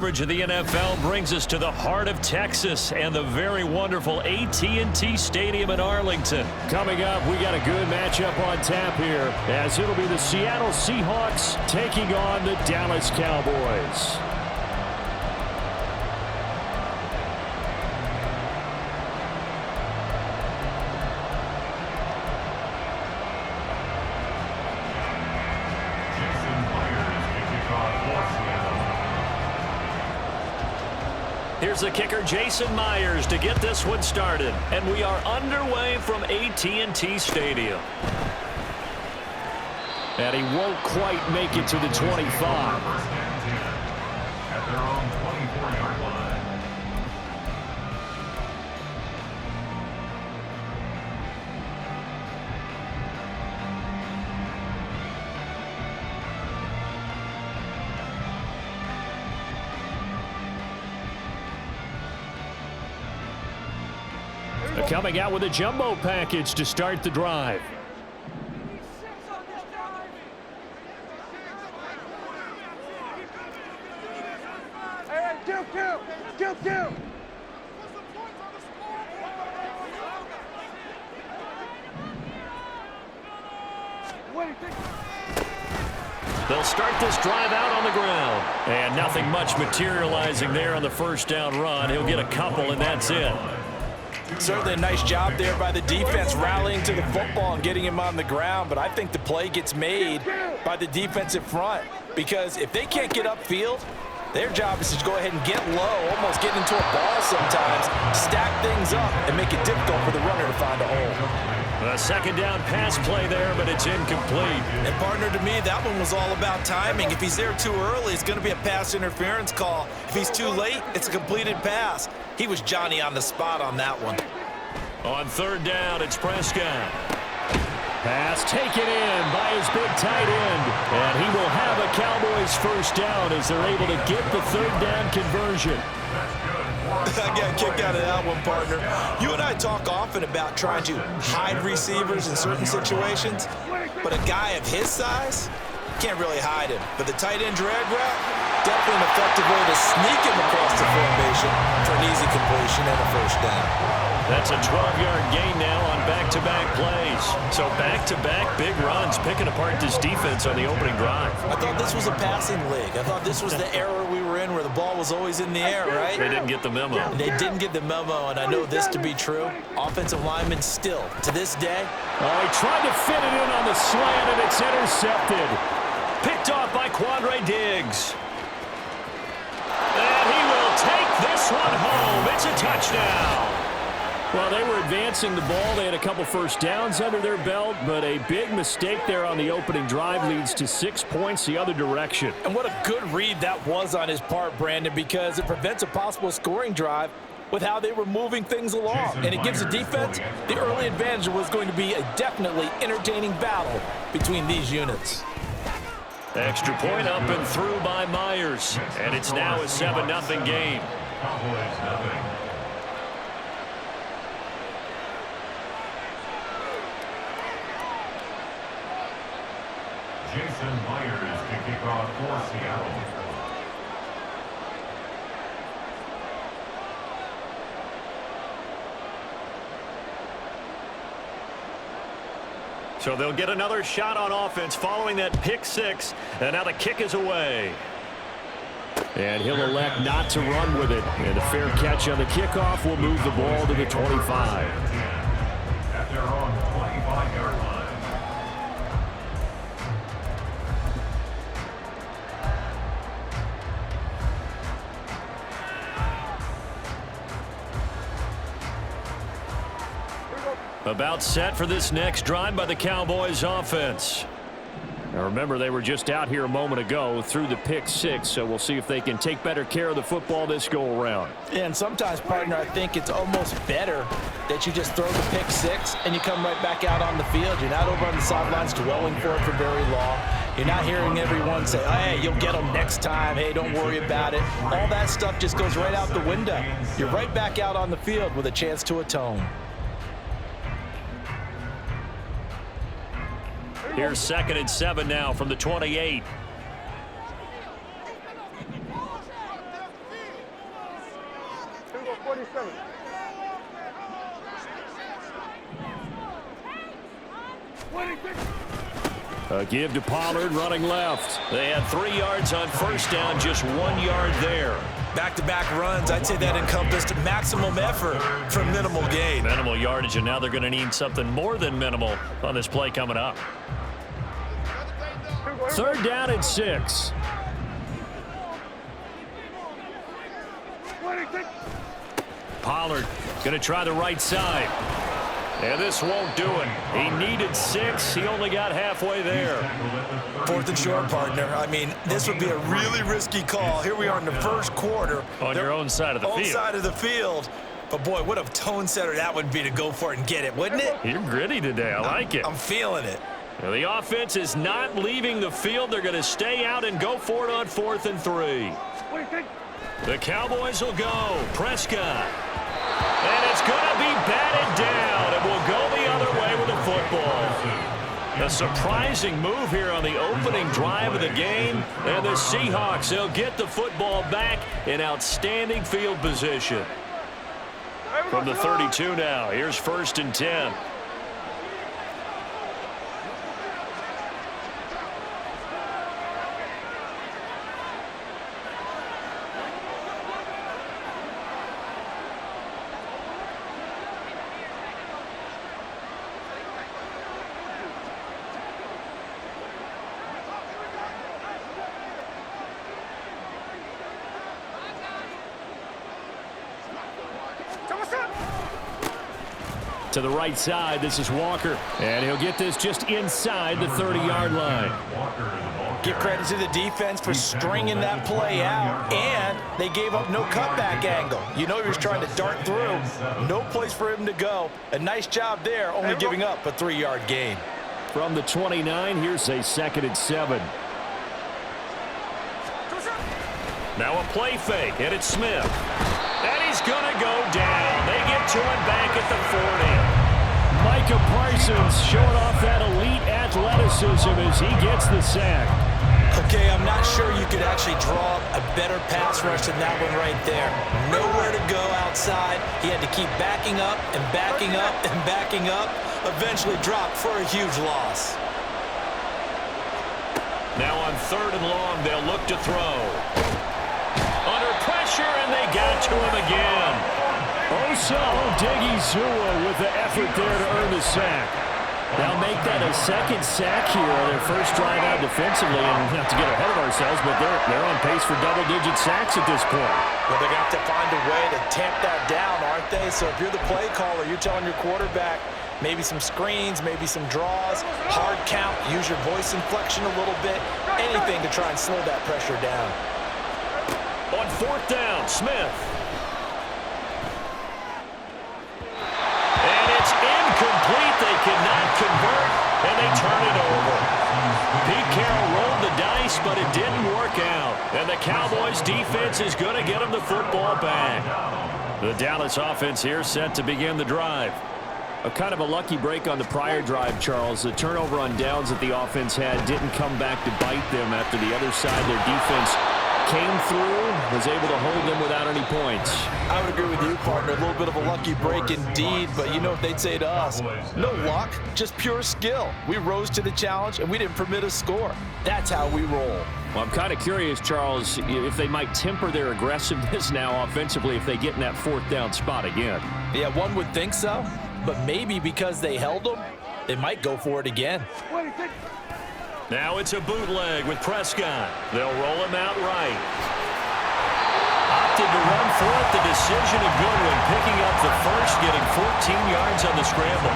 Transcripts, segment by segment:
Coverage of the NFL brings us to the heart of Texas and the very wonderful AT&T Stadium in Arlington. Coming up, we got a good matchup on tap here, as it'll be the Seattle Seahawks taking on the Dallas Cowboys. Here's the kicker, Jason Myers, to get this one started. And we are underway from AT&T Stadium. And he won't quite make it to the 25. At their own 24-yard line. Coming out with a jumbo package to start the drive. They'll start this drive out on the ground. And nothing much materializing there on the first down run. He'll get a couple, and that's it. Certainly a nice job there by the defense rallying to the football and getting him on the ground, but I think the play gets made by the defensive front, because if they can't get upfield, their job is to go ahead and get low, almost get into a ball sometimes, stack things up, and make it difficult for the runner to find a hole. A second down pass play there, but it's incomplete. And partner, to me, that one was all about timing. If he's there too early, it's going to be a pass interference call. If he's too late, it's a completed pass. He was Johnny on the spot on that one. On third down, it's Prescott. Pass taken in by his big tight end. And he will have a Cowboys first down as they're able to get the third down conversion. I got a kick out of that one, partner. You and I talk often about trying to hide receivers in certain situations, but a guy of his size can't really hide him. But the tight end drag route, definitely an effective way to sneak him across the formation for an easy completion and a first down. That's a 12-yard gain now on back-to-back plays. So back-to-back big runs, picking apart this defense on the opening drive. I thought this was a passing league. I thought this was the era we were in where the ball was always in the air, right? They didn't get the memo. They didn't get the memo, and I know this to be true. Offensive linemen still, to this day. Oh, he tried to fit it in on the slant, and it's intercepted. Picked off by Quandre Diggs. And he will take this one home. It's a touchdown. Well, they were advancing the ball. They had a couple first downs under their belt, but a big mistake there on the opening drive leads to 6 points the other direction. And what a good read that was on his part, Brandon, because it prevents a possible scoring drive with how they were moving things along. And it gives the defense the early advantage. It was going to be a definitely entertaining battle between these units. Extra point up and through by Myers. And it's now a 7-0 game. Cowboys nothing. Jason Myers to kick off for Seattle. So they'll get another shot on offense following that pick six. And now the kick is away. And he'll elect not to run with it. And a fair catch on the kickoff will move the ball to the 25. At their own 25-yard line. About set for this next drive by the Cowboys offense. Now remember, they were just out here a moment ago through the pick six, so we'll see if they can take better care of the football this go-around. And sometimes, partner, I think it's almost better that you just throw the pick six and you come right back out on the field. You're not over on the sidelines dwelling for it for very long. You're not hearing everyone say, hey, you'll get them next time. Hey, don't worry about it. All that stuff just goes right out the window. You're right back out on the field with a chance to atone. Here's 2nd and 7 now from the 28. A give to Pollard running left. They had 3 yards on first down, just 1 yard there. Back-to-back runs, I'd say that encompassed maximum effort for minimal gain. Minimal yardage, and now they're going to need something more than minimal on this play coming up. 3rd down and 6. Pollard going to try the right side. And this won't do it. He needed 6. He only got halfway there. 4th and short, partner. I mean, this would be a really risky call. Here we are in the first quarter. On your own side of the field. Own side of the field. But, boy, what a tone setter that would be to go for it and get it, wouldn't it? You're gritty today. I like it. I'm feeling it. Now, the offense is not leaving the field. They're going to stay out and go for it on 4th and 3. The Cowboys will go. Prescott. And it's going to be batted down. It will go the other way with the football. A surprising move here on the opening drive of the game. And the Seahawks, they'll get the football back in outstanding field position. From the 32 now, here's 1st and 10. To the right side, this is Walker. And he'll get this just inside the 30-yard line. Give credit to the defense for stringing that play out, and they gave up no cutback angle. You know he was trying to dart through. No place for him to go. A nice job there, only giving up a 3-yard gain. From the 29, here's a 2nd and 7. Now a play fake, and it's Smith. And he's going to go down. They get to him back at the 40. Micah Parsons showing off that elite athleticism as he gets the sack. Okay, I'm not sure you could actually draw a better pass rush than that one right there. Nowhere to go outside. He had to keep backing up and backing up and backing up. Eventually dropped for a huge loss. Now on 3rd and long, they'll look to throw. Under pressure, and they got to him again. Osa Odighizuwa with the effort there to earn the sack. They'll make that a 2nd sack here on their first drive out defensively, and not to get ahead of ourselves, but they're on pace for double-digit sacks at this point. Well, they're going to have to find a way to tamp that down, aren't they? So if you're the play caller, you're telling your quarterback maybe some screens, maybe some draws, hard count, use your voice inflection a little bit, anything to try and slow that pressure down. On 4th down, Smith. And it's incomplete. They cannot convert, and they turn it over. Pete Carroll rolled the dice, but it didn't work out. And the Cowboys' defense is going to get them the football back. The Dallas offense here set to begin the drive. A kind of a lucky break on the prior drive, Charles. The turnover on downs that the offense had didn't come back to bite them after the other side. Their defense came through, was able to hold them without any points. I would agree with you, partner. A little bit of a lucky break indeed, but you know what they'd say to us? No luck, just pure skill. We rose to the challenge, and we didn't permit a score. That's how we roll. Well, I'm kind of curious, Charles, if they might temper their aggressiveness now offensively if they get in that 4th down spot again. Yeah, one would think so, but maybe because they held them, they might go for it again. Now it's a bootleg with Prescott. They'll roll him out right. Opted to run for it. The decision a good one, picking up the first, getting 14 yards on the scramble.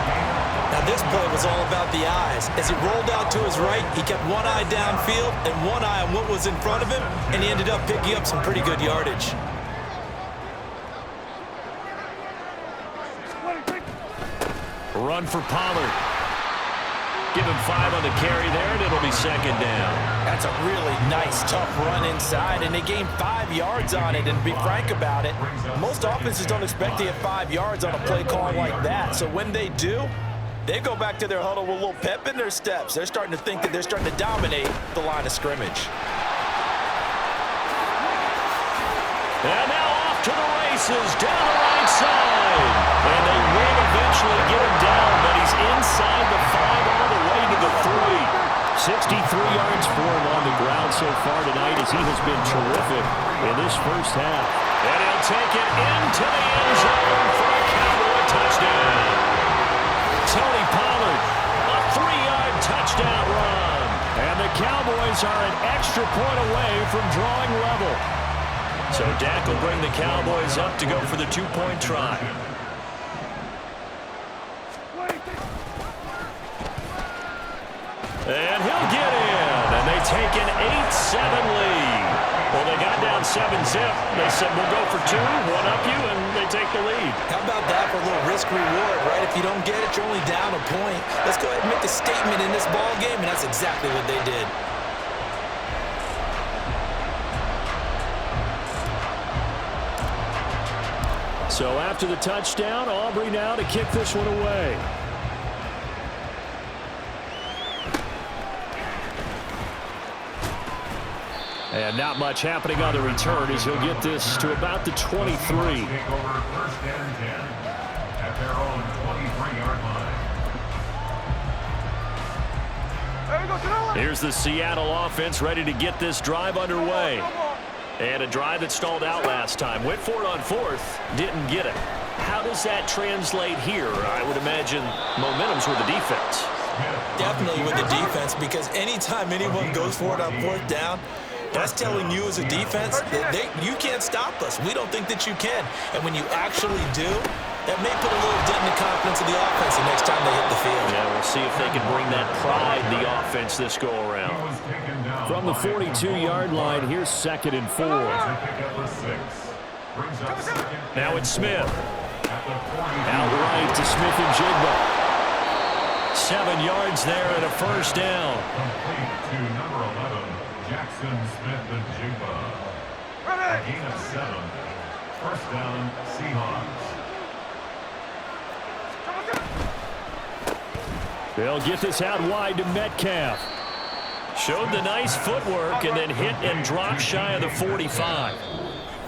Now this play was all about the eyes. As he rolled out to his right, he kept one eye downfield and one eye on what was in front of him, and he ended up picking up some pretty good yardage. Run for Pollard. Give him 5 on the carry there, and it'll be 2nd down. That's a really nice, tough run inside, and they gained 5 yards on it. And to be frank about it, most offenses don't expect to get 5 yards on a play call like that. So when they do, they go back to their huddle with a little pep in their steps. They're starting to think that they're starting to dominate the line of scrimmage. And now off to the races down the right side. And they will eventually get him down, but he's inside the 5 all the way to the 3. 63 yards for him on the ground so far tonight as he has been terrific in this first half. And he'll take it into the end zone for a Cowboy touchdown. Tony Pollard, a 3-yard touchdown run. And the Cowboys are an extra point away from drawing level. So Dak will bring the Cowboys up to go for the 2-point try. And he'll get in, and they take an 8-7 lead. Well, they got down 7-zip. They said, we'll go for 2, one up you, and they take the lead. How about that for a little risk-reward, right? If you don't get it, you're only down a point. Let's go ahead and make a statement in this ball game, and that's exactly what they did. So after the touchdown, Aubrey now to kick this one away. And not much happening on the return as he'll get this to about the 23. Take over 1st and 10 at their own 23-yard line. Here's the Seattle offense ready to get this drive underway. And a drive that stalled out last time. Went for it on 4th, didn't get it. How does that translate here? I would imagine momentum's with the defense. Definitely with the defense, because anytime anyone goes for it on 4th down, that's telling you as a defense that you can't stop us. We don't think that you can. And when you actually do, that may put a little dent in the confidence of the offense the next time they hit the field. Yeah, we'll see if they can bring that pride in the offense this go-around. From the 42-yard line, here's 2nd and 4. Now it's Smith. Out right to Smith and Jigba. 7 yards there and a 1st down. Complete to number 11, Jackson Smith and Jigba. A gain of 7. 1st down, Seahawks. They'll get this out wide to Metcalf. Showed the nice footwork and then hit and dropped shy of the 45.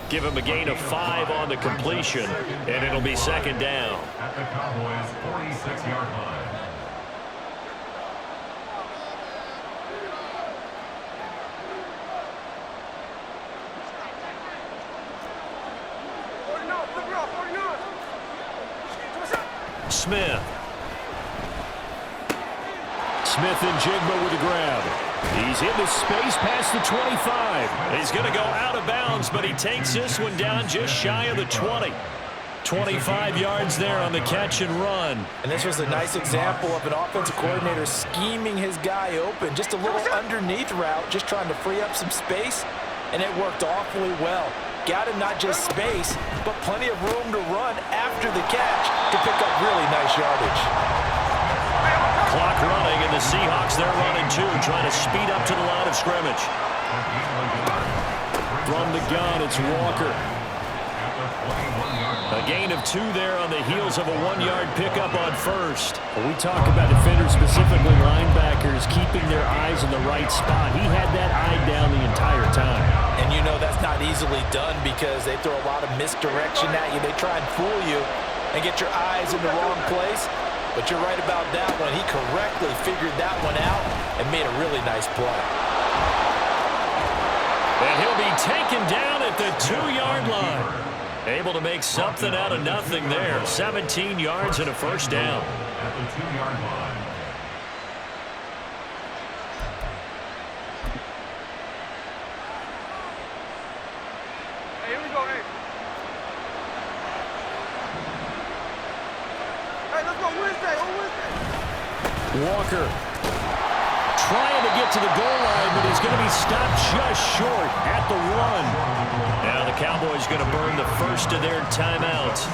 Give him a gain of 5 on the completion, and it'll be 2nd down. At the Cowboys' 46-yard line. Smith. Smith and Jigba with a grab. He's into space past the 25. He's going to go out of bounds, but he takes this one down just shy of the 20. 25 yards there on the catch and run. And this was a nice example of an offensive coordinator scheming his guy open. Just a little underneath route, just trying to free up some space, and it worked awfully well. Got him not just space, but plenty of room to run after the catch to pick up really nice yardage. Clock running, and the Seahawks, they're running too, trying to speed up to the line of scrimmage. From the gun, it's Walker. A gain of 2 there on the heels of a 1-yard pickup on 1st. When we talk about defenders, specifically linebackers, keeping their eyes in the right spot, he had that eye down the entire time. And you know that's not easily done because they throw a lot of misdirection at you. They try and fool you and get your eyes in the wrong place. But you're right about that one. He correctly figured that one out and made a really nice play. And he'll be taken down at the 2-yard line. Able to make something out of nothing there. 17 yards and a 1st down. At the 2-yard line. Hey, here we go, hey. Hey, let's go Wednesday, on Wednesday. Walker trying to get to the goal line, but he's going to be stopped just short at the 1. Now the Cowboys going to burn the first of their timeouts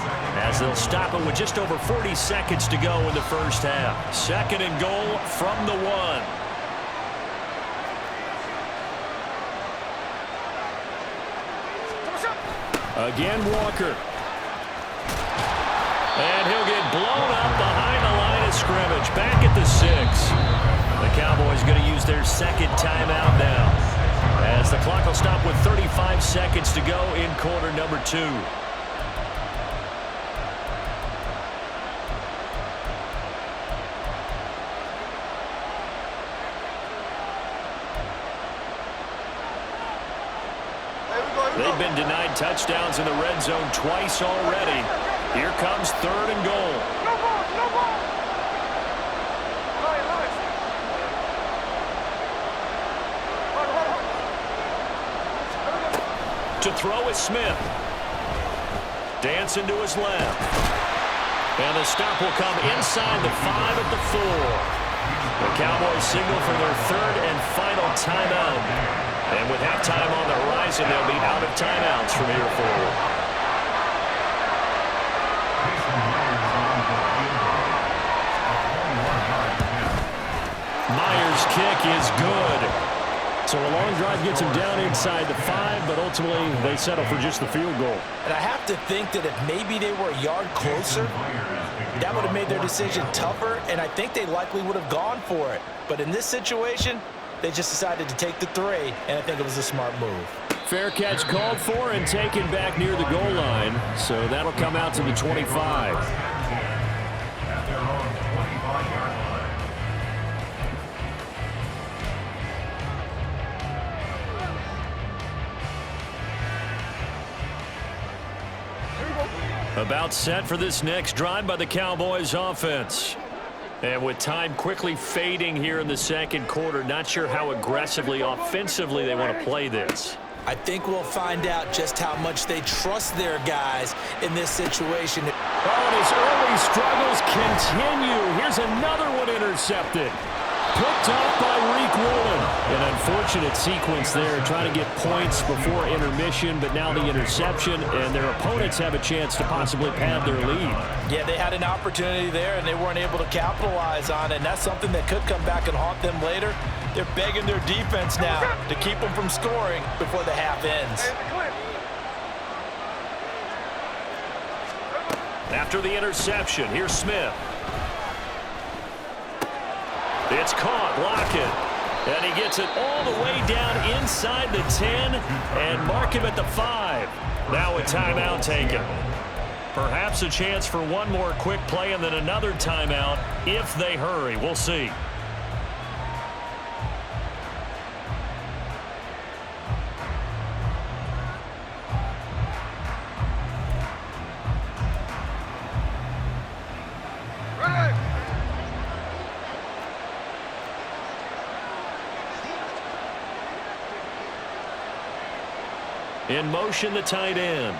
as they'll stop it with just over 40 seconds to go in the first half. 2nd and goal from the 1. Again, Walker. And he'll get blown up behind the line of scrimmage. Back at the 6. The Cowboys going to use their 2nd timeout now. As the clock will stop with 35 seconds to go in quarter number 2. They've been denied touchdowns in the red zone twice already. Here comes 3rd and goal. No ball, no ball. To throw is Smith. Dancing to his left. And the stop will come inside the 5 at the 4. The Cowboys signal for their 3rd and final timeout. And with halftime on the horizon, they'll be out of timeouts from here forward. Myers' kick is good. So a long drive gets him down inside the 5, but ultimately they settle for just the field goal. And I have to think that if maybe they were a yard closer, that would have made their decision tougher, and I think they likely would have gone for it. But in this situation, they just decided to take the 3, and I think it was a smart move. Fair catch called for and taken back near the goal line, so that'll come out to the 25. At their own 25-yard line. About set for this next drive by the Cowboys offense. And with time quickly fading here in the second quarter, not sure how aggressively, offensively they want to play this. I think we'll find out just how much they trust their guys in this situation. Oh, and his early struggles continue. Here's another one intercepted. Picked off by Reek Woolen. An unfortunate sequence there, trying to get points before intermission, but now the interception, and their opponents have a chance to possibly pad their lead. Yeah, they had an opportunity there, and they weren't able to capitalize on it, and that's something that could come back and haunt them later. They're begging their defense now to keep them from scoring before the half ends. After the interception, here's Smith. It's caught, Lockett. And he gets it all the way down inside the 10 and mark him at the 5. Now a timeout taken. Perhaps a chance for one more quick play and then another timeout if they hurry. We'll see. In motion, the tight end.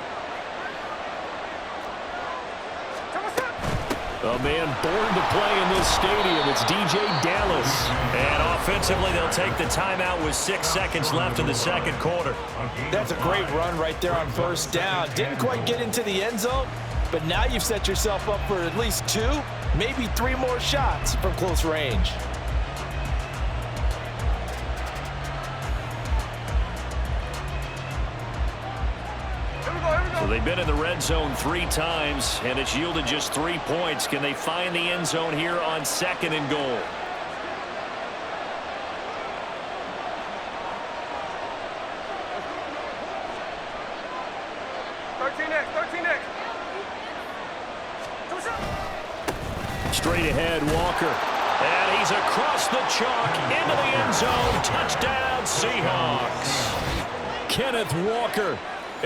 A man born to play in this stadium. It's DJ Dallas. And offensively, they'll take the timeout with 6 seconds left in the second quarter. That's a great run right there on first down. Didn't quite get into the end zone, but now you've set yourself up for at least 2, maybe 3 more shots from close range. So they've been in the red zone 3 times, and it's yielded just 3 points. Can they find the end zone here on 2nd and goal? Straight ahead, Walker. And he's across the chalk into the end zone. Touchdown, Seahawks. Kenneth Walker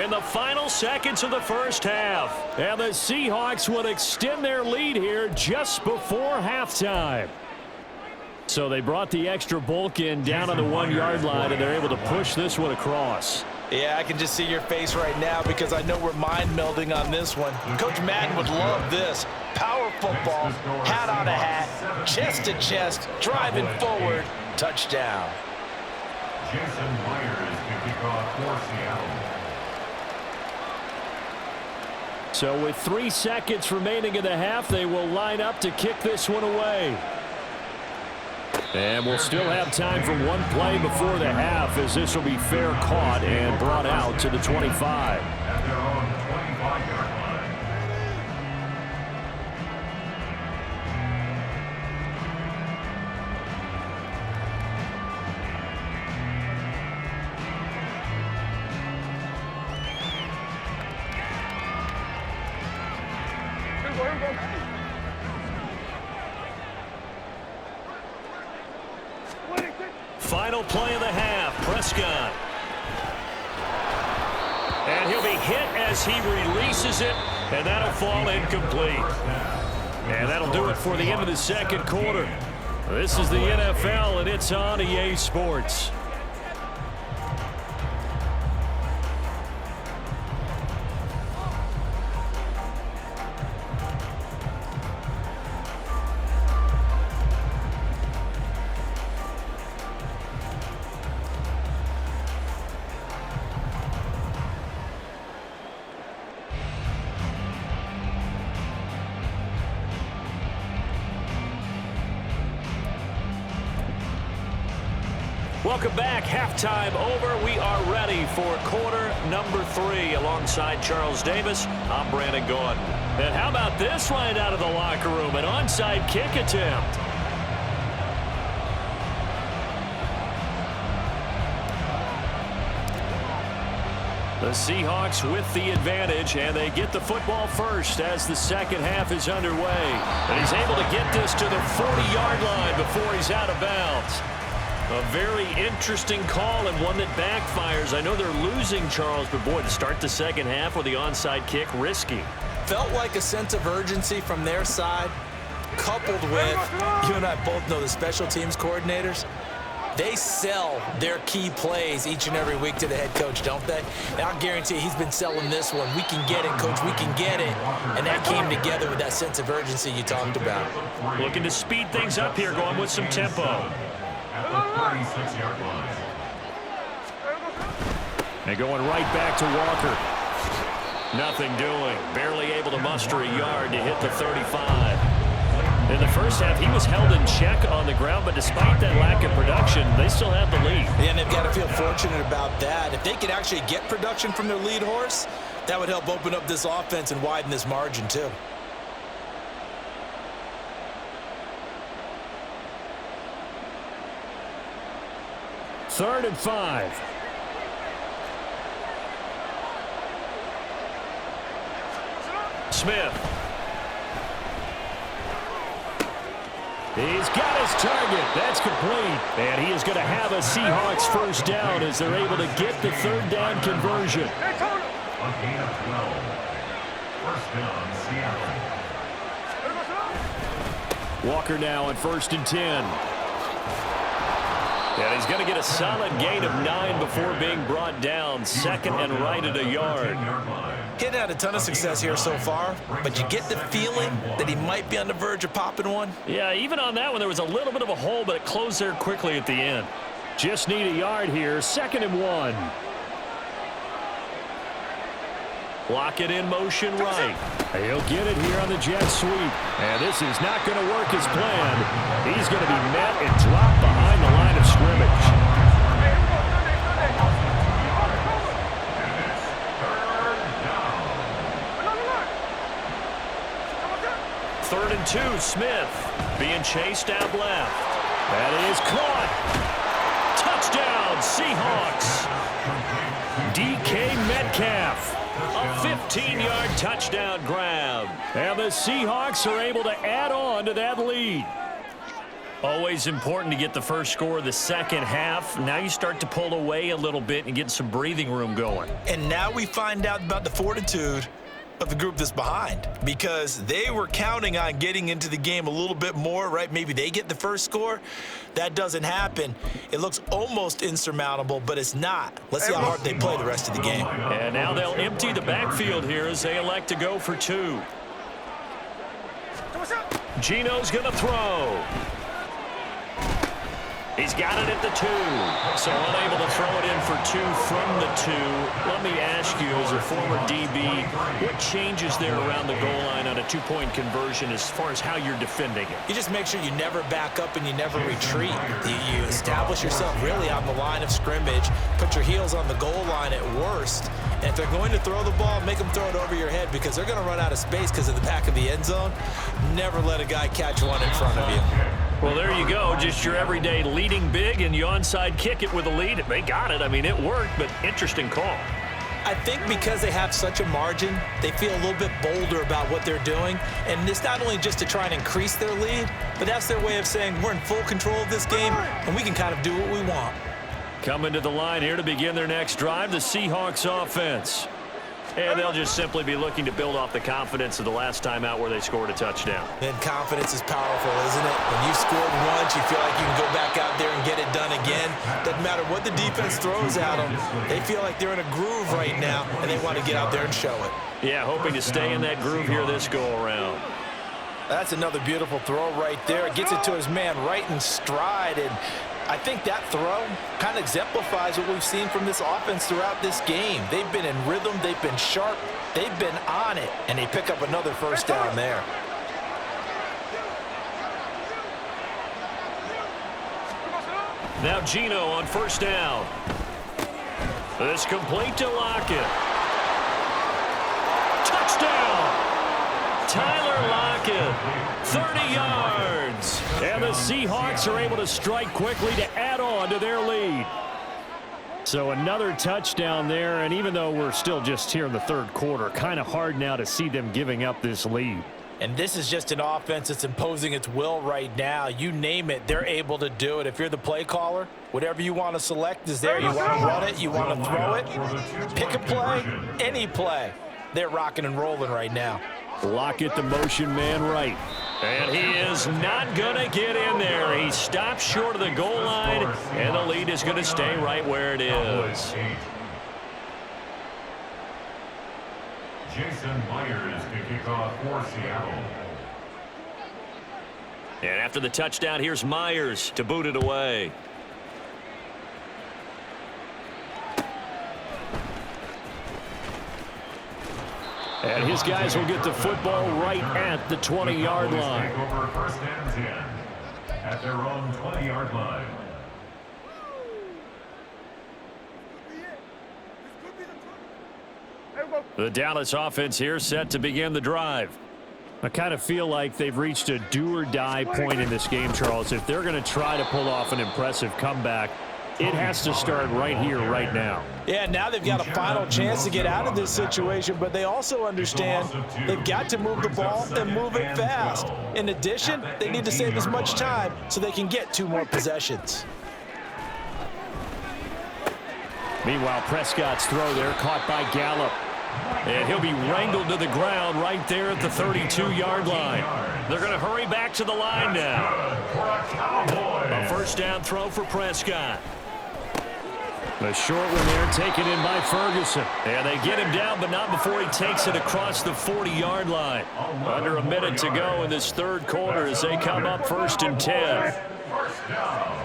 in the final seconds of the first half. And the Seahawks would extend their lead here just before halftime. So they brought the extra bulk in down on the 1-yard line, and they're able to push this one across. Yeah, I can just see your face right now because I know we're mind melding on this one. Coach Madden would love this. Power football, hat on a hat, chest to chest, driving forward, touchdown. Jason Myers to kick off for Seattle. So with 3 seconds remaining in the half, they will line up to kick this one away. And we'll still have time for one play before the half, as this will be fair caught and brought out to the 25. At their own 25-yard line. Final play of the half, Prescott. And he'll be hit as he releases it, and that'll fall incomplete. And that'll do it for the end of the second quarter. This is the NFL, and it's on EA Sports. Welcome back. Halftime over. We are ready for quarter number 3. Alongside Charles Davis, I'm Brandon Gordon. And how about this line out of the locker room? An onside kick attempt. The Seahawks with the advantage, and they get the football first as the second half is underway. And he's able to get this to the 40-yard line before he's out of bounds. A very interesting call and one that backfires. I know they're losing, Charles, but boy, to start the second half with the onside kick, risky. Felt like a sense of urgency from their side, coupled with, you and I both know the special teams coordinators, they sell their key plays each and every week to the head coach, don't they? And I'll guarantee he's been selling this one. We can get it, coach, we can get it. And that came together with that sense of urgency you talked about. Looking to speed things up here, going with some tempo. At the 36-yard line. And going right back to Walker. Nothing doing. Barely able to muster a yard to hit the 35. In the first half, he was held in check on the ground, but despite that lack of production, they still have the lead. Yeah, and they've got to feel fortunate about that. If they could actually get production from their lead horse, that would help open up this offense and widen this margin, too. Third and 5. Smith. He's got his target. That's complete. And he is going to have a Seahawks first down as they're able to get the third down conversion. A gain of 12. First down, Seattle. Walker now on 1st and 10. And he's going to get a solid gain of 9 before being brought down. Second and right at a yard. Kid had a ton of success here so far, but you get the feeling that he might be on the verge of popping one. Yeah, even on that one, there was a little bit of a hole, but it closed there quickly at the end. Just need a yard here. 2nd and 1. Block it in motion right. He'll get it here on the jet sweep. And this is not going to work as planned. He's going to be met and dropped behind the line of scrimmage. Third and 2, Smith being chased out left. That is caught. Touchdown, Seahawks. DK Metcalf. A 15-yard touchdown grab. And the Seahawks are able to add on to that lead. Always important to get the first score of the second half. Now you start to pull away a little bit and get some breathing room going. And now we find out about the fortitude of the group that's behind, because they were counting on getting into the game a little bit more, right? Maybe they get the first score. That doesn't happen. It looks almost insurmountable, but it's not. Let's see how hard they play the rest of the game. And now they'll empty the backfield here as they elect to go for 2. Gino's going to throw. He's got it at the 2. So unable to throw it in for 2 from the 2. Let me ask you, as a former DB, what changes there around the goal line on a 2-point conversion as far as how you're defending it? You just make sure you never back up and you never retreat. You establish yourself really on the line of scrimmage, put your heels on the goal line at worst, and if they're going to throw the ball, make them throw it over your head, because they're going to run out of space because of the back of the end zone. Never let a guy catch one in front of you. Well, there you go. Just your everyday leading big, and you onside kick it with a lead. They got it. I mean, it worked, but interesting call. I think because they have such a margin, they feel a little bit bolder about what they're doing. And it's not only just to try and increase their lead, but that's their way of saying we're in full control of this game, and we can kind of do what we want. Coming to the line here to begin their next drive, the Seahawks offense. And they'll just simply be looking to build off the confidence of the last time out where they scored a touchdown. And confidence is powerful, isn't it? When you've scored once, you feel like you can go back out there and get it done again. Doesn't matter what the defense throws at them. They feel like they're in a groove right now, and they want to get out there and show it. Yeah, hoping to stay in that groove here this go-around. That's another beautiful throw right there. It gets it to his man right in stride, and I think that throw kind of exemplifies what we've seen from this offense throughout this game. They've been in rhythm, they've been sharp, they've been on it, and they pick up another first down there. Now Geno on first down. This complete to Lockett. Touchdown! Tyler Lockett, 30 yards. And the Seahawks are able to strike quickly to add on to their lead. So another touchdown there, and even though we're still just here in the third quarter, kind of hard now to see them giving up this lead. And this is just an offense that's imposing its will right now. You name it, they're able to do it. If you're the play caller, whatever you want to select is there. You want to run it, you want to throw it, pick a play, any play. They're rocking and rolling right now. Lockett, the motion man right. And he is not going to get in there. He stops short of the goal line, and the lead is going to stay right where it is. Jason Myers to kick off for Seattle. And after the touchdown, here's Myers to boot it away. And his guys will get the football right at the 20-yard line. Take over first and 10 at their own 20-yard line. The Dallas offense here set to begin the drive. I kind of feel like they've reached a do-or-die point in this game, Charles. If they're going to try to pull off an impressive comeback, it has to start right here, right now. Yeah, now they've got a final chance to get out of this situation, but they also understand they've got to move the ball and move it fast. In addition, they need to save as much time so they can get 2 more possessions. Meanwhile, Prescott's throw there caught by Gallup. And he'll be wrangled to the ground right there at the 32-yard line. They're going to hurry back to the line now. A first down throw for Prescott. The short one there taken in by Ferguson. And they get him down, but not before he takes it across the 40-yard line. Under a minute to go in this third quarter as they come up first and 10. First down.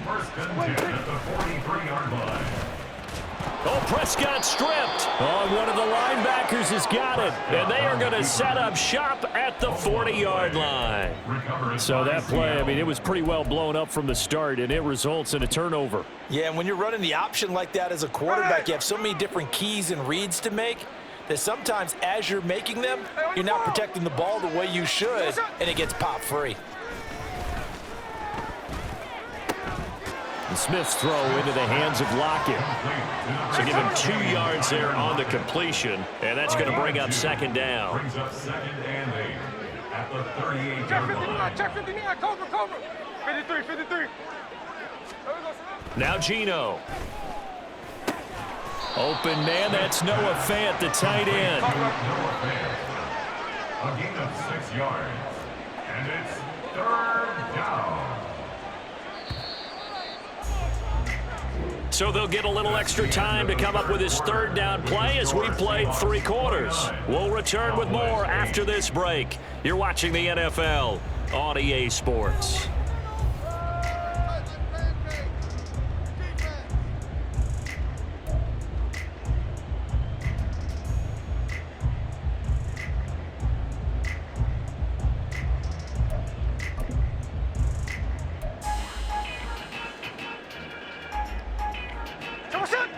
First and 10 at the 43-yard line. Oh, Prescott stripped. Oh, one of the linebackers has got it. And they are going to set up shop at the 40-yard line. So that play, I mean, it was pretty well blown up from the start, and it results in a turnover. Yeah, and when you're running the option like that as a quarterback, you have so many different keys and reads to make that sometimes as you're making them, you're not protecting the ball the way you should, and it gets popped free. And Smith's throw into the hands of Lockett. So give him 2 yards there on the completion, and that's going to bring up second down. Brings up second and 8 at the 38-yard line. Check 59, cover. 53. Now Geno. Open man, that's Noah Fant, the tight end. Noah Fant. A gain of 6 yards. And it's third down. So they'll get a little extra time to come up with his third down play as we played 3 quarters. We'll return with more after this break. You're watching the NFL on EA Sports.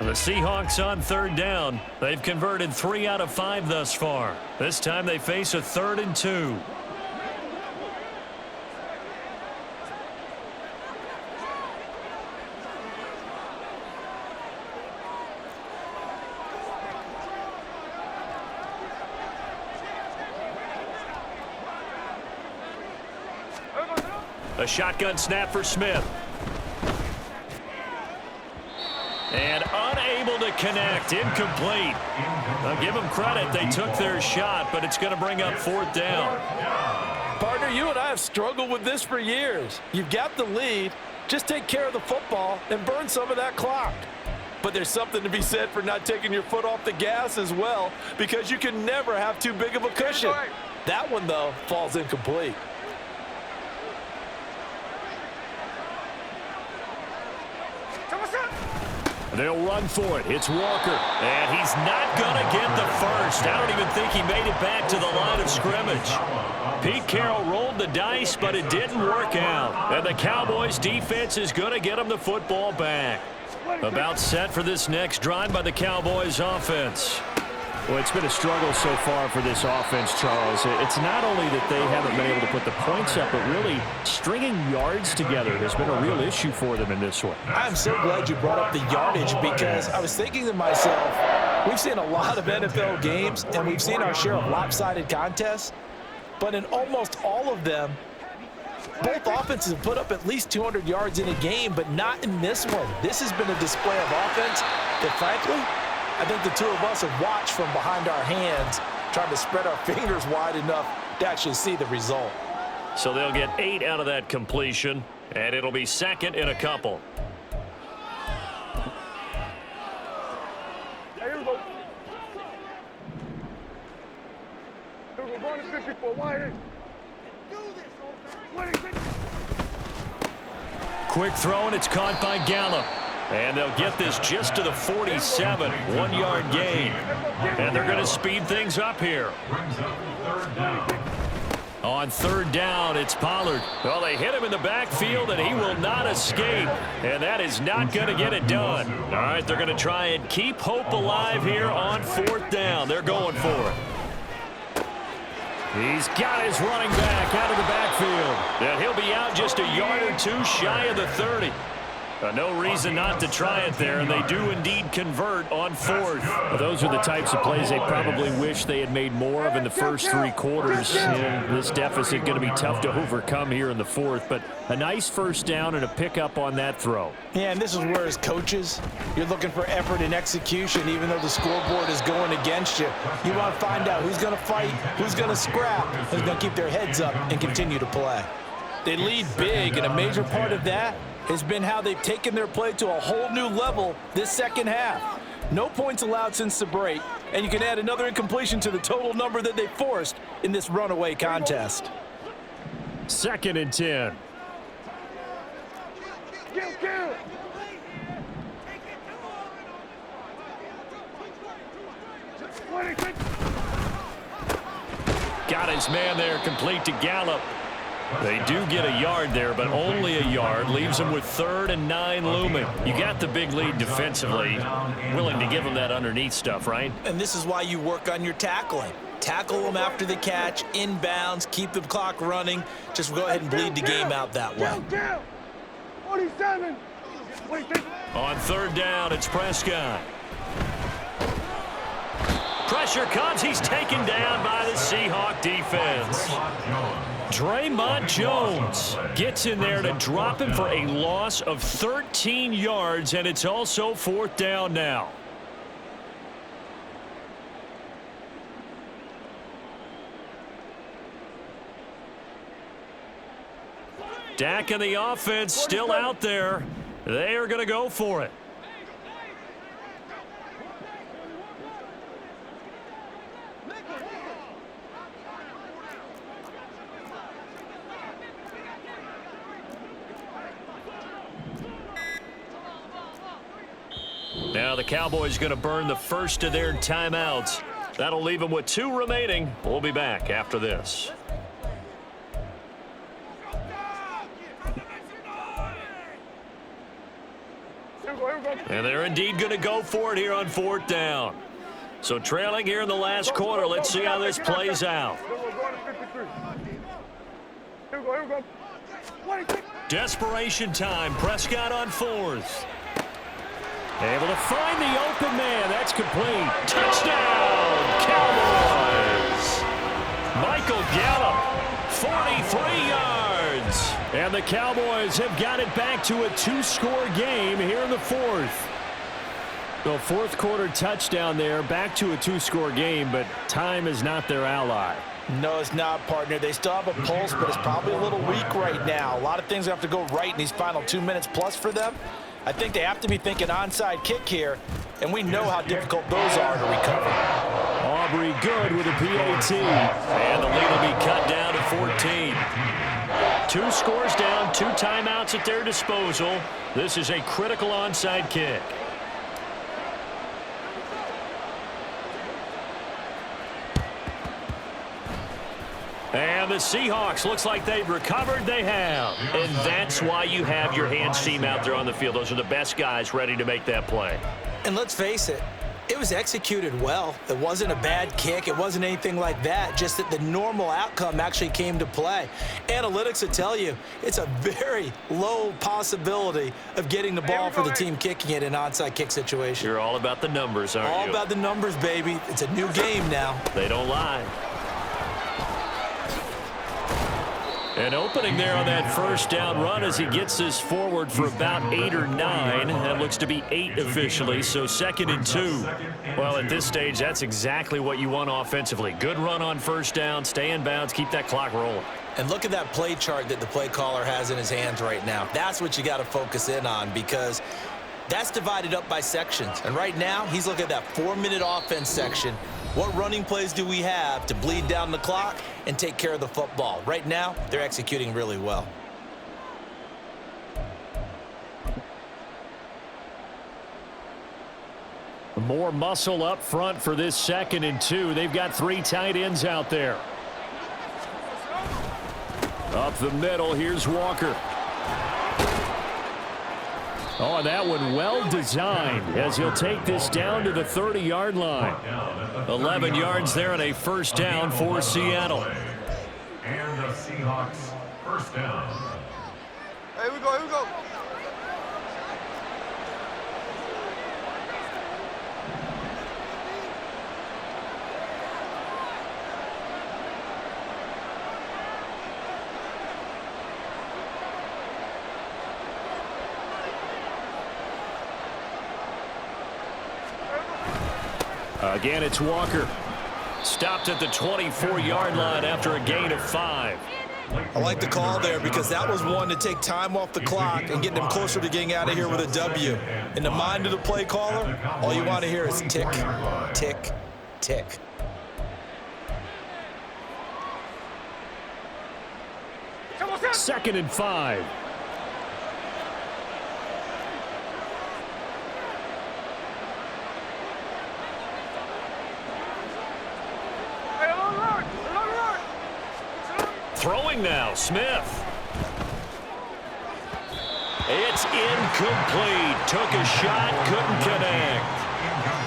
The Seahawks on third down. They've converted 3 out of 5 thus far. This time they face a 3rd and 2. A shotgun snap for Smith. And unable to connect. Incomplete. I'll give them credit. They took their shot, but it's going to bring up 4th down. Partner, you and I have struggled with this for years. You've got the lead. Just take care of the football and burn some of that clock. But there's something to be said for not taking your foot off the gas as well, because you can never have too big of a cushion. That one, though, falls incomplete. They'll run for it. It's Walker. And he's not going to get the first. I don't even think he made it back to the line of scrimmage. Pete Carroll rolled the dice, but it didn't work out. And the Cowboys defense is going to get him the football back. About set for this next drive by the Cowboys offense. Well, it's been a struggle so far for this offense, Charles. It's not only that they haven't been able to put the points up, but really stringing yards together has been a real issue for them in this one. I'm so glad you brought up the yardage, because I was thinking to myself, we've seen a lot of NFL games, and we've seen our share of lopsided contests, but in almost all of them, both offenses have put up at least 200 yards in a game, but not in this one. This has been a display of offense that, frankly, I think the two of us have watched from behind our hands, trying to spread our fingers wide enough to actually see the result. So they'll get 8 out of that completion, and it'll be 2nd and a couple. Here we go. Here we go. Going to 54. Wide. Quick throw, and it's caught by Gallup. And they'll get this just to the 47, 1-yard gain. And they're going to speed things up here. On 3rd down, it's Pollard. Well, they hit him in the backfield, and he will not escape. And that is not going to get it done. All right, they're going to try and keep hope alive here on 4th down. They're going for it. He's got his running back out of the backfield. And he'll be out just a yard or two shy of the 30. No reason not to try it there, and they do indeed convert on 4th. Well, those are the types of plays they probably wish they had made more of in the first 3 quarters. This deficit going to be tough to overcome here in the 4th, but a nice first down and a pickup on that throw. Yeah, and this is where, as coaches, you're looking for effort and execution, even though the scoreboard is going against you. You want to find out who's going to fight, who's going to scrap, who's going to keep their heads up and continue to play. They lead big, and a major part of that has been how they've taken their play to a whole new level this second half. No points allowed since the break, and you can add another incompletion to the total number that they forced in this runaway contest. 2nd and 10. Got his man there, complete to Gallup. They do get a yard there, but only a yard. Leaves them with 3rd and 9 looming. You got the big lead defensively. Willing to give them that underneath stuff, right? And this is why you work on your tackling. Tackle them after the catch, inbounds, keep the clock running. Just go ahead and bleed the game out that way. 47. On 3rd down, it's Prescott. Pressure comes. He's taken down by the Seahawk defense. Draymond Jones gets in there to drop him for a loss of 13 yards, and it's also 4th down now. Dak and the offense still out there. They are going to go for it. Now the Cowboys going to burn the first of their timeouts. That'll leave them with 2 remaining. We'll be back after this. And they're indeed going to go for it here on 4th down. So trailing here in the last quarter. Let's see how this plays out. Desperation time. Prescott on 4th. Able to find the open man. That's complete. Touchdown, Cowboys. Michael Gallup, 43 yards. And the Cowboys have got it back to a 2-score game here in the fourth. The fourth quarter touchdown there, back to a 2-score game, but time is not their ally. No, it's not, partner. They still have a pulse, but it's probably a little weak right now. A lot of things have to go right in these final 2 minutes plus for them. I think they have to be thinking onside kick here, and we know how difficult those are to recover. Aubrey good with a PAT. And the lead will be cut down to 14. 2 scores down, 2 timeouts at their disposal. This is a critical onside kick. And the Seahawks, looks like they've recovered. They have. And that's why you have your hands team out there on the field. Those are the best guys ready to make that play. And let's face it, it was executed well. It wasn't a bad kick. It wasn't anything like that. Just that the normal outcome actually came to play. Analytics will tell you it's a very low possibility of getting the ball for the team kicking it in an onside kick situation. You're all about the numbers, aren't you? All about the numbers, baby. It's a new game now. They don't lie. An opening there on that first down run as he gets this forward for about 8 or 9. That looks to be 8 officially, so 2nd and 2. Well, at this stage, that's exactly what you want offensively. Good run on first down, stay in bounds, keep that clock rolling. And look at that play chart that the play caller has in his hands right now. That's what you got to focus in on because that's divided up by sections. And right now, he's looking at that 4-minute offense section. What running plays do we have to bleed down the clock and take care of the football? Right now, they're executing really well. More muscle up front for this 2nd and 2. They've got 3 tight ends out there. Up the middle, here's Walker. Oh, that one well designed as he'll take this down to the 30-yard line. 11 yards there and a first down for Seattle. And the Seahawks first down. Here we go, here we go. Again, it's Walker. Stopped at the 24-yard line after a gain of 5. I like the call there because that was one to take time off the clock and get them closer to getting out of here with a W. In the mind of the play caller, all you want to hear is tick, tick, tick. Second and 5. Throwing now, Smith. It's incomplete. Took a shot, couldn't connect.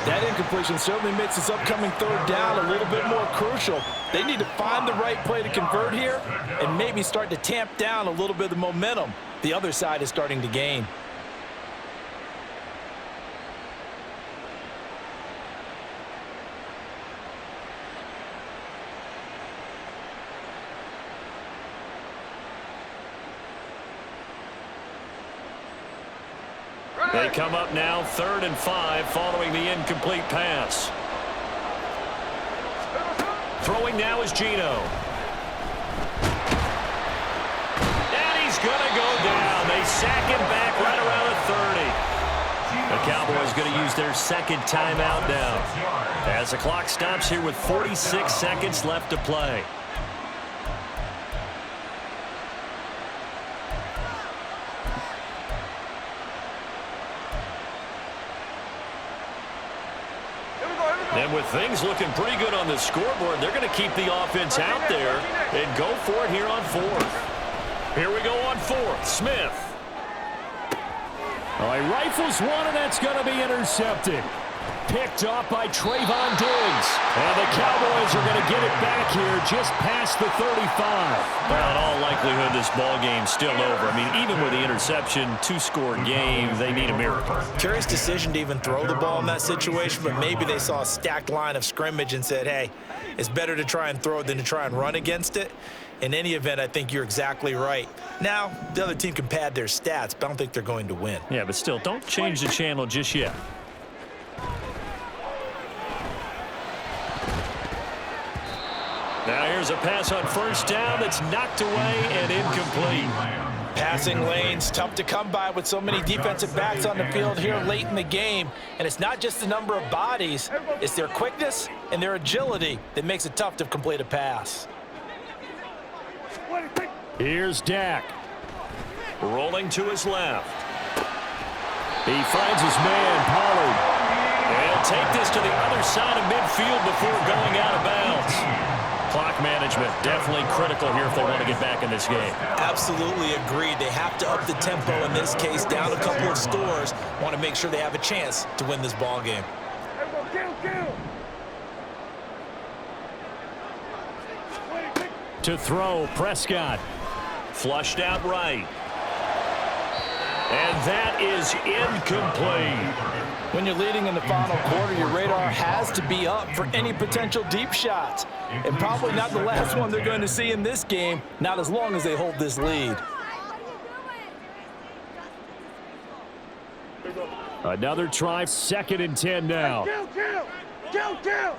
That incompletion certainly makes this upcoming 3rd down a little bit more crucial. They need to find the right play to convert here and maybe start to tamp down a little bit of the momentum the other side is starting to gain. They come up now 3rd and 5 following the incomplete pass. Throwing now is Geno. And he's going to go down. They sack him back right around the 30. The Cowboys going to use their 2nd timeout now as the clock stops here with 46 seconds left to play. And with things looking pretty good on the scoreboard, they're going to keep the offense out there and go for it here on 4th. Here we go on 4th. Smith. Oh, he rifles one, and that's going to be intercepted. picked off by Trayvon Diggs. And the Cowboys are going to get it back here just past the 35. Well, in all likelihood, this ball game's still over. I mean, even with the interception, 2-score game, they need a miracle. Curious decision to even throw the ball in that situation, but maybe they saw a stacked line of scrimmage and said, hey, it's better to try and throw it than to try and run against it. In any event, I think you're exactly right. Now, the other team can pad their stats, but I don't think they're going to win. Yeah, but still, don't change the channel just yet. Now here's a pass on first down that's knocked away and incomplete. Passing lanes, tough to come by with so many defensive backs on the field here late in the game. And it's not just the number of bodies, it's their quickness and their agility that makes it tough to complete a pass. Here's Dak. Rolling to his left. He finds his man, Pollard. They'll take this to the other side of midfield before going out of bounds. Clock management definitely critical here if they want to get back in this game. Absolutely agreed. They have to up the tempo in this case, down a couple of scores. Want to make sure they have a chance to win this ball game. To throw, Prescott. Flushed out right. And that is incomplete. When you're leading in the final quarter, your radar has to be up for any potential deep shots. And probably not the last one they're going to see in this game, not as long as they hold this lead. Another try, 2nd and 10 now. Kill!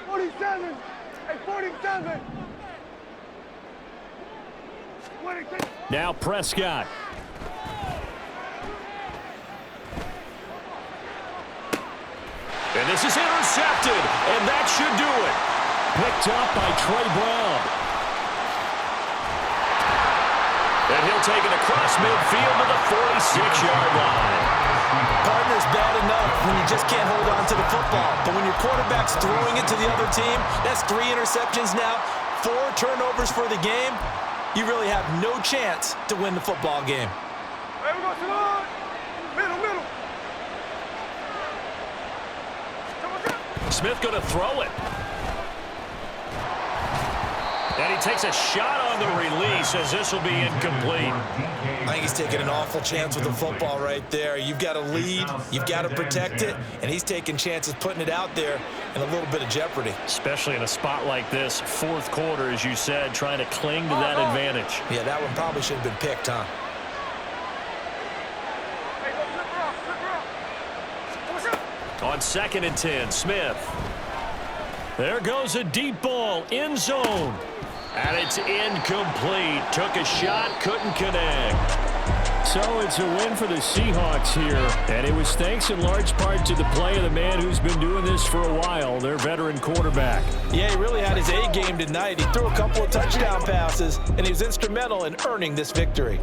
47! Hey, 47! Now Prescott. And this is intercepted, and that should do it. Picked up by Trey Brown. And he'll take it across midfield to the 46-yard line. Partner's bad enough when you just can't hold on to the football. But when your quarterback's throwing it to the other team, that's 3 interceptions now, 4 turnovers for the game. You really have no chance to win the football game. Hey, we go to the middle. Smith going to throw it. And he takes a shot on the release as this will be incomplete. I think he's taking an awful chance with the football right there. You've got to lead, you've got to protect it, and he's taking chances putting it out there in a little bit of jeopardy. Especially in a spot like this, 4th quarter, as you said, trying to cling to that advantage. Yeah, that one probably should have been picked, huh? On 2nd and 10, Smith. There goes a deep ball, end zone. And it's incomplete. Took a shot, couldn't connect. So it's a win for the Seahawks here. And it was thanks in large part to the play of the man who's been doing this for a while, their veteran quarterback. Yeah, he really had his A game tonight. He threw a couple of touchdown passes, and he was instrumental in earning this victory.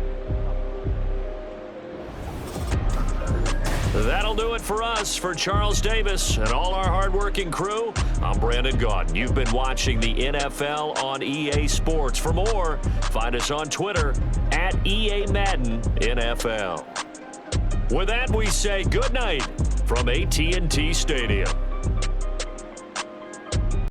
That'll do it for us. For Charles Davis and all our hardworking crew, I'm Brandon Gaudin. You've been watching the NFL on EA Sports. For more, find us on Twitter at EA Madden NFL. With that, we say good night from AT&T Stadium.